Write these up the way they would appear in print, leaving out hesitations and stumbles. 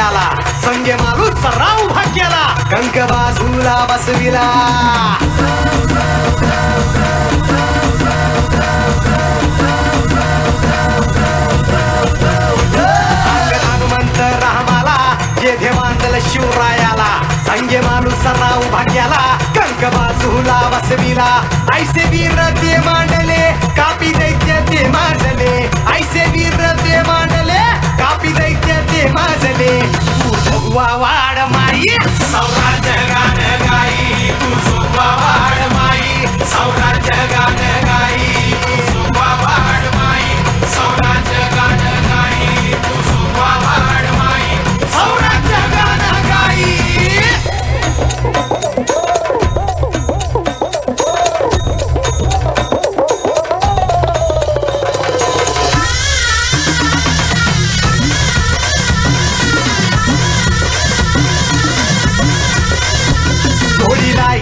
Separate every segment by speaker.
Speaker 1: शिवरायाला संगे मारू सराव भाग्याला कंक बाजूला बसविला हनुमंत रामाला जेथे मांडल शिवरायाला संगे मारू सराव भाग्याला कंक बाजूला बसविला ऐसे वीर ते मांडले कापी दैत्य ते माजले ऐसे वीर ते मांडले कापी दैत्य ते माजले तू जोगवा वाड माई सौराज्य गान गाई तू जोगवा वाड माई सौराज्य गान गाई तू जोगवा वाड माई सौराज्य गान गाई तू जोगवा वाड माई सौराज्य गान गाई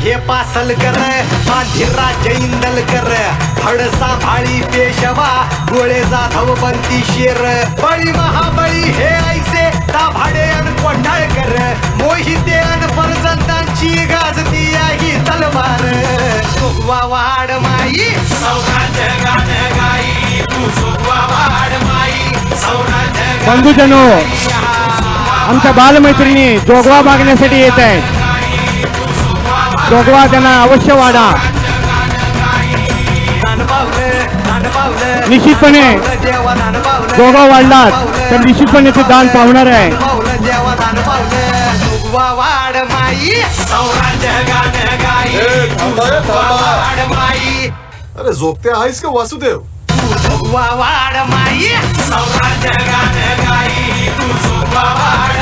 Speaker 1: हे पासल कर मांधिरा जैंदल कर हडसा भाळी पेशवा गोळे जाधव बंती शेर बळी महाबळी हे ऐसे दाभाडे अन कोंढाळ कर मोहिते अन फरजंदांची गाजती ही तलवार जोगवा वाड माई सौराज्य गान गाई तू जोगवा वाड माई सौराज्य
Speaker 2: बंधुजनो आमच्या बालमैत्रिणी जोगवा मागण्यासाठी येत आहेत जोगवा त्यांना अवश्य वाढा निश्चितपणे जोगवा वाढलात तर निश्चितपणे ते दान पावणार आहे
Speaker 1: वाड माई सौराज्य गान गाई
Speaker 3: अरे जोगते आहेस का वासुदेव
Speaker 1: वाड माई सौराज्य गान गाई तू जोगवा वाड